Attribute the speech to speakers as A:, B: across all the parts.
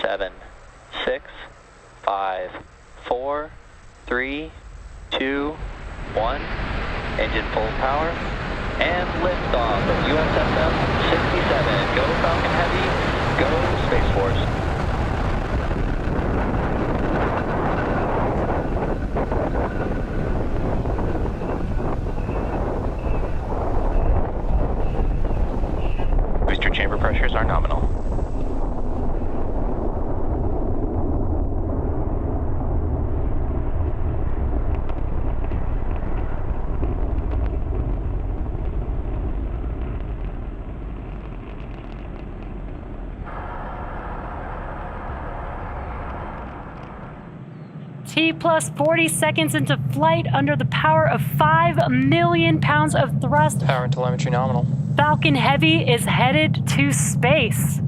A: 7, 6, 5, 4, 3, 2, 1. Engine full power. And liftoff of USSF-67. Go Falcon Heavy. Go Space Force. Booster chamber pressures are nominal.
B: T plus 40 seconds into flight under the power of 5 million pounds of thrust.
C: Power and telemetry nominal.
B: Falcon Heavy is headed to space.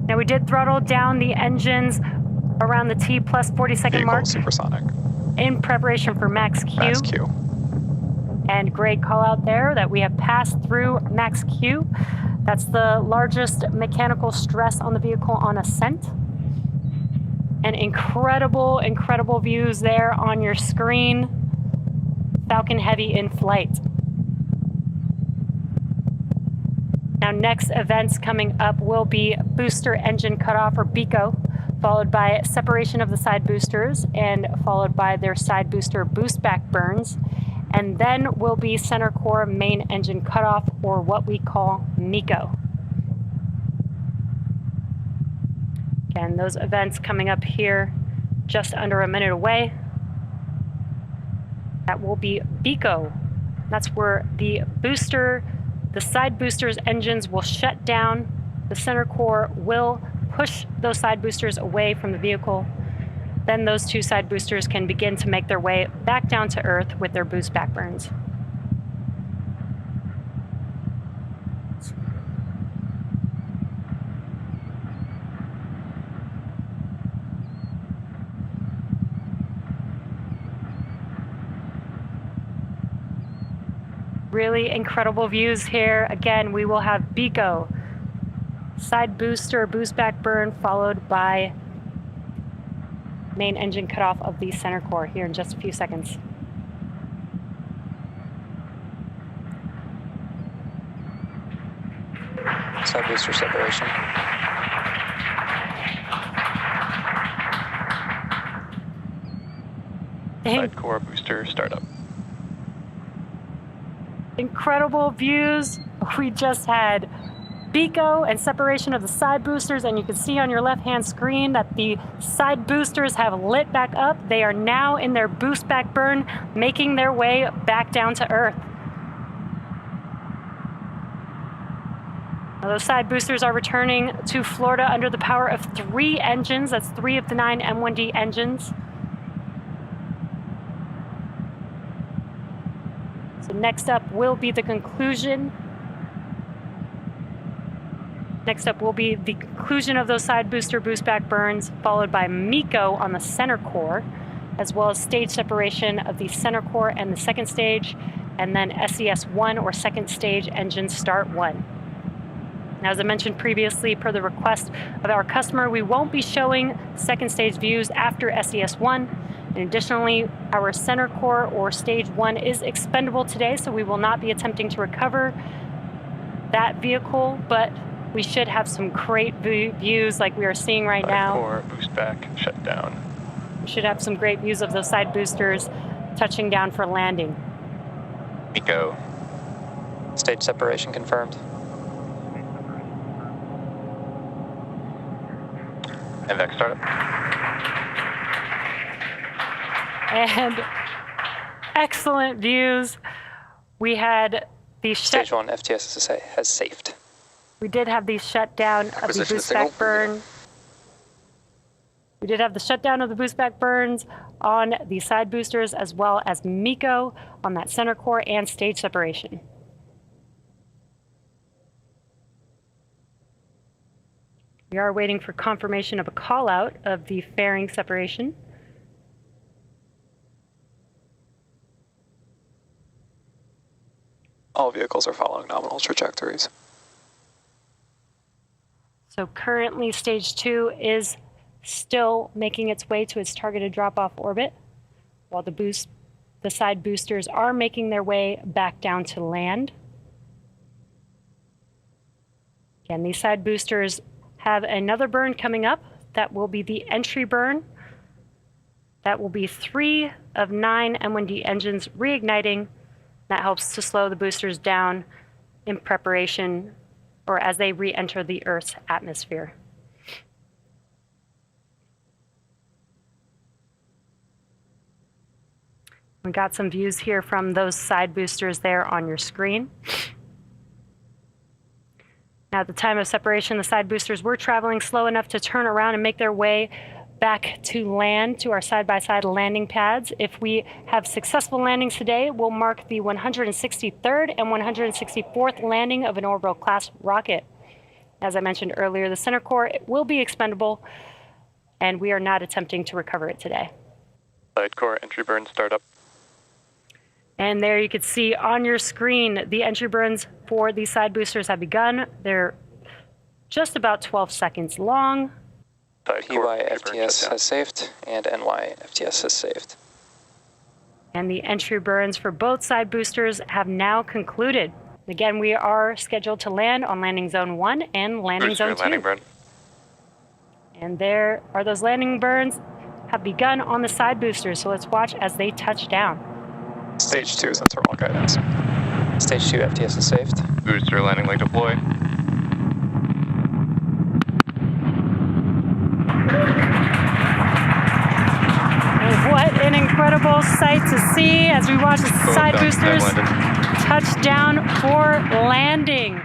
B: Now we did throttle down the engines around the T plus 40 second
C: Vehicle
B: mark
C: supersonic.
B: in preparation for max Q.
C: Max Q.
B: And great call out there that we have passed through max Q. That's the largest mechanical stress on the vehicle on ascent. And incredible, incredible views there on your screen. Falcon Heavy in flight. Now next events coming up will be booster engine cutoff, or BECO, followed by separation of the side boosters and followed by their side booster boost back burns. And then will be center core main engine cutoff, or what we call MECO. Again, those events coming up here just under a minute away. That will be BECO. That's where the side boosters engines will shut down. The center core will push those side boosters away from the vehicle. Then those two side boosters can begin to make their way back down to Earth with their boost back burns. Really incredible views here. Again, we will have BECO, side booster, boost back burn, followed by main engine cutoff of the center core here in just a few seconds.
C: Side booster separation. Side core booster startup.
B: Incredible views. We just had BECO and separation of the side boosters, and you can see on your left-hand screen that the side boosters have lit back up. They are now in their boost back burn, making their way back down to Earth. Now, those side boosters are returning to Florida under the power of 3 engines. That's 3 of the 9 M1D engines. So next up will be the conclusion. Next up will be the conclusion of those side booster boost back burns, followed by MECO on the center core, as well as stage separation of the center core and the second stage, and then SES-1, or second stage engine start 1. Now, as I mentioned previously, per the request of our customer, we won't be showing second stage views after SES-1. And additionally, our center core, or stage 1, is expendable today, so we will not be attempting to recover that vehicle, but we should have some great views like we are seeing right now.
C: Core, boost back, shut down.
B: We should have some great views of those side boosters touching down for landing.
C: MECO. Stage separation confirmed. MVAC startup.
B: And excellent views. We had the
C: Stage 1 FTSSA has safed.
B: We did have the shutdown of the boost back burn. We did have the shutdown of the boost back burns on the side boosters, as well as MECO on that center core and stage separation. We are waiting for confirmation of a call out of the fairing separation.
C: All vehicles are following nominal trajectories.
B: So currently stage 2 is still making its way to its targeted drop-off orbit, while the side boosters are making their way back down to land. Again, these side boosters have another burn coming up. That will be the entry burn. That will be 3 of 9 M1D engines reigniting. That helps to slow the boosters down in preparation or as they re-enter the Earth's atmosphere. We got some views here from those side boosters there on your screen. Now, at the time of separation, the side boosters were traveling slow enough to turn around and make their way back to land, to our side-by-side landing pads. If we have successful landings today, we'll mark the 163rd and 164th landing of an orbital-class rocket. As I mentioned earlier, the center core will be expendable, and we are not attempting to recover it today.
C: Side core entry burn startup.
B: And there you can see on your screen the entry burns for these side boosters have begun. They're just about 12 seconds long.
C: PY FTS has saved and NY FTS has saved.
B: And the entry burns for both side boosters have now concluded. Again, we are scheduled to land on landing zone 1 and landing zone 2.
C: Landing burn.
B: And there are those landing burns have begun on the side boosters. So let's watch as they touch down.
C: Stage 2 is on thermal guidance. Stage 2 FTS is saved. Booster landing leg deploy.
B: And what an incredible sight to see as we watch the side boosters touch down for landing.